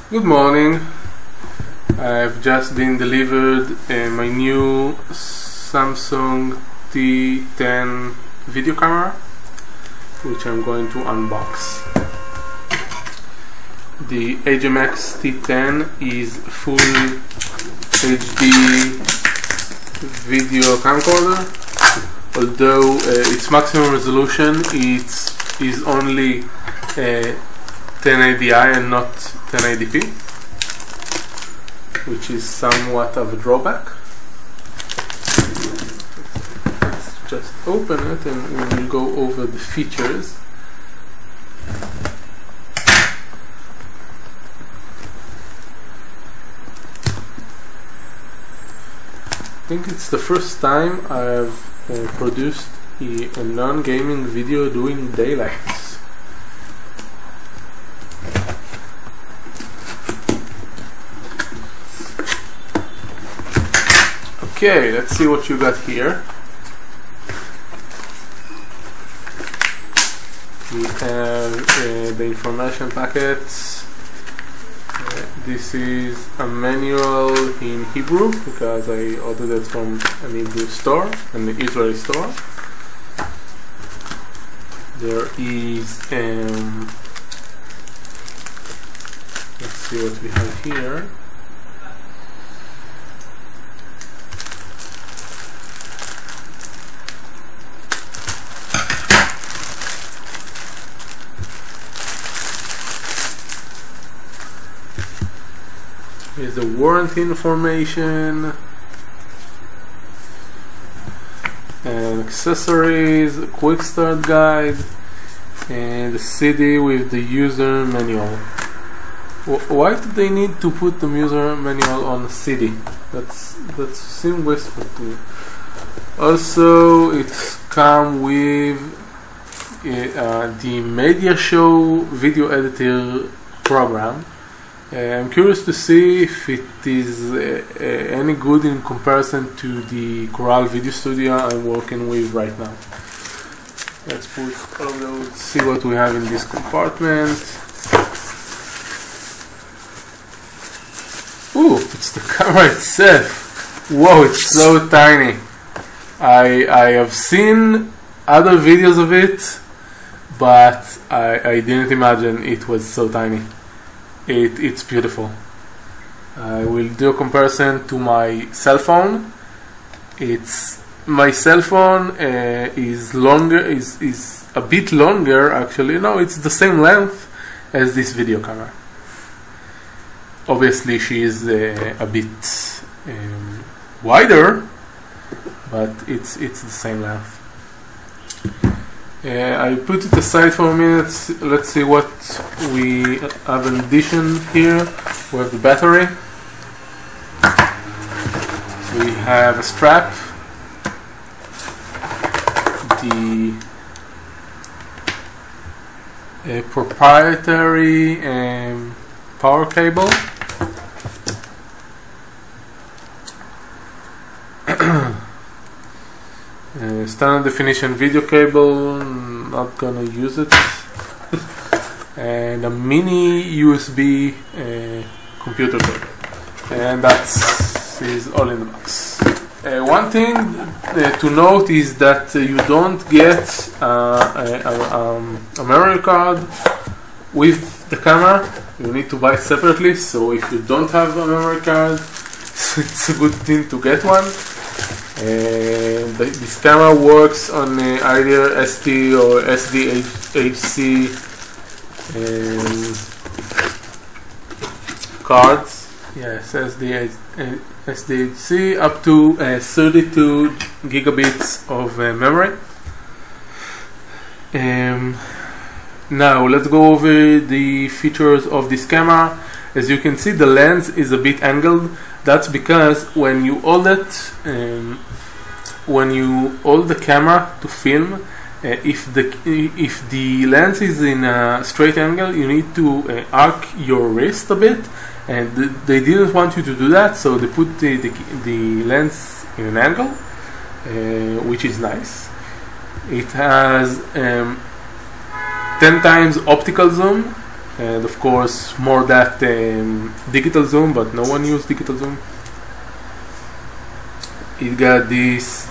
Good morning. I've just been delivered my new Samsung T10 video camera, which I'm going to unbox. The HMX-T10 is full HD video camcorder, although its maximum resolution is only 1080i and not 1080p, which is somewhat of a drawback. Let's just open it and we'll go over the features. I think it's the first time I've produced a non-gaming video doing daylight. Okay, let's see what you got here. We have the information packets. This is a manual in Hebrew because I ordered it from an Hebrew store, an Israeli store. There is, let's see what we have here. Here's the warranty information and accessories, a quick start guide, and the CD with the user manual. Why do they need to put the user manual on a CD? That seems wasteful to me. Also, it's come with the Media Show video editor program. I'm curious to see if it is any good in comparison to the Coral Video Studio I'm working with right now. Let's put all of those, see what we have in this compartment. Ooh, it's the camera itself. Whoa, it's so tiny. I have seen other videos of it, but I didn't imagine it was so tiny. It's beautiful. I will do a comparison to my cell phone. My cell phone is longer, is a bit longer actually. No, it's the same length as this video camera. Obviously she is a bit wider, but it's the same length. I put it aside for a minute. Let's see what we have in addition here. We have the battery. We have a strap, the proprietary power cable, standard definition video cable, not gonna use it, and a mini USB computer cable, and that's all in the box. One thing to note is that you don't get a memory card with the camera. You need to buy it separately, so if you don't have a memory card, it's a good thing to get one. This camera works on either ST or SDHC cards. Yes, SDHC up to 32 gigabits of memory. Now let's go over the features of this camera. As you can see, the lens is a bit angled. That's because when you hold it, when you hold the camera to film, if the lens is in a straight angle, you need to arc your wrist a bit, and they didn't want you to do that, so they put the lens in an angle, which is nice. It has 10 times optical zoom, and of course more that digital zoom, but no one used digital zoom. It got this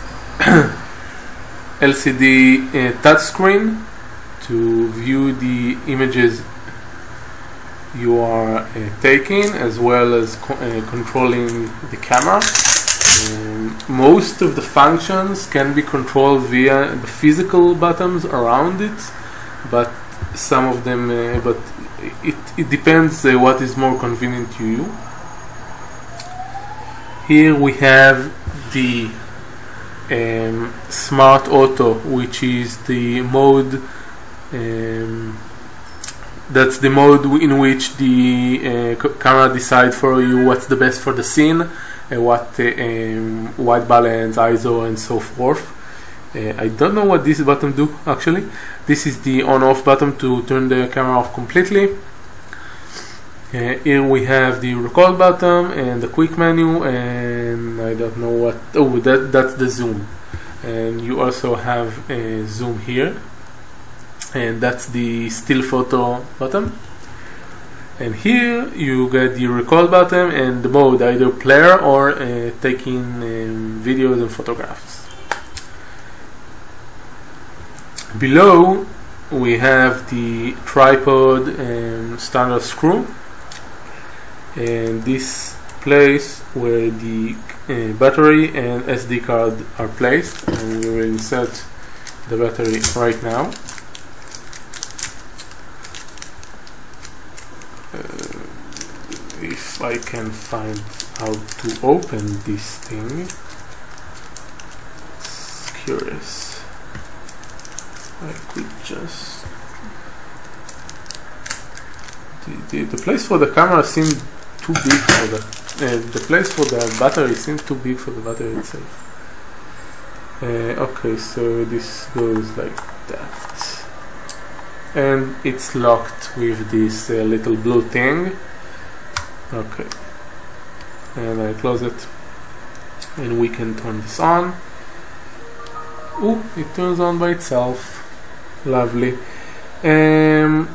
LCD touchscreen to view the images you are taking, as well as controlling the camera. Most of the functions can be controlled via the physical buttons around it, but some of them, but it depends what is more convenient to you. Here we have the Smart Auto, which is the mode, that's the mode in which the camera decides for you what's the best for the scene, what white balance, ISO, and so forth. I don't know what this button do actually. This is the on-off button to turn the camera off completely. Here we have the record button and the quick menu, and I don't know what. Oh, that's the zoom. And you also have a zoom here, and that's the still photo button. And here you get the record button and the mode, either player or taking videos and photographs. Below we have the tripod standard screw, and this place where the battery and SD card are placed, and we will insert the battery right now. If I can find how to open this thing, it's curious. I could just the place for the camera seemed too big for the place for the battery seemed too big for the battery itself. Okay, so this goes like that, and it's locked with this little blue thing. Okay, and I close it, and we can turn this on. Ooh, it turns on by itself. Lovely. I'm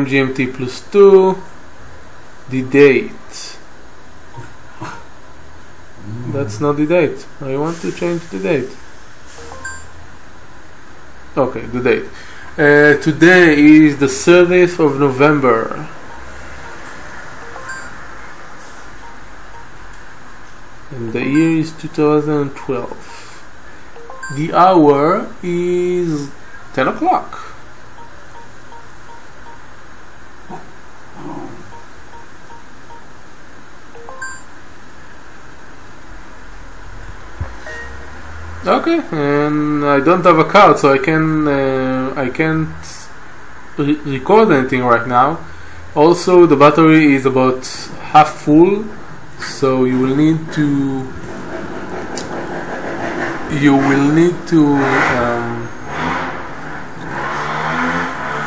GMT +2. The date. That's not the date. I want to change the date. Okay, the date. Today is the 30th of November. And the year is 2012. The hour is 10 o'clock. Okay, and I don't have a card, so I can't record anything right now. Also, the battery is about half full, so you will need to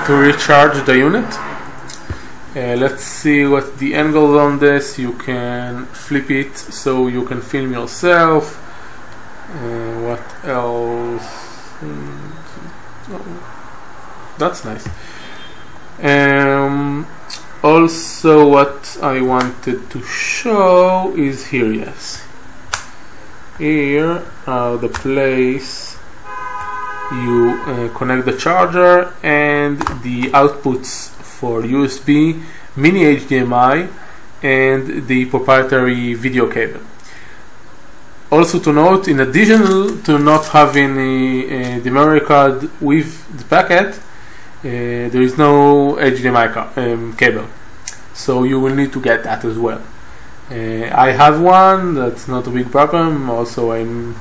recharge the unit. Let's see what the angle on this. You can flip it so you can film yourself. What else? Oh, that's nice. Also, what I wanted to show is here. Yes, here the place you connect the charger and the outputs for USB, mini HDMI, and the proprietary video cable. Also to note, in addition to not having the memory card with the packet, there is no HDMI cable, so you will need to get that as well. I have one, that's not a big problem. Also, I'm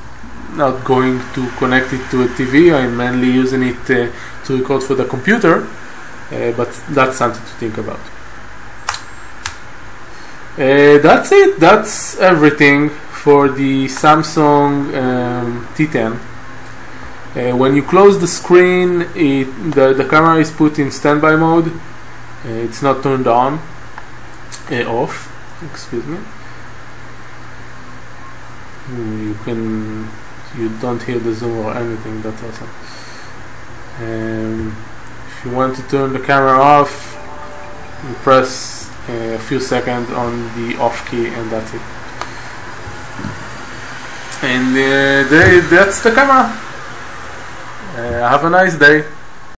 not going to connect it to a TV, I'm mainly using it to record for the computer, but that's something to think about. That's it, that's everything for the Samsung T10. When you close the screen, the camera is put in standby mode. It's not turned on, off. Excuse me. You don't hear the zoom or anything. That's awesome. If you want to turn the camera off, you press a few seconds on the off key and that's it. And that's the camera. Have a nice day.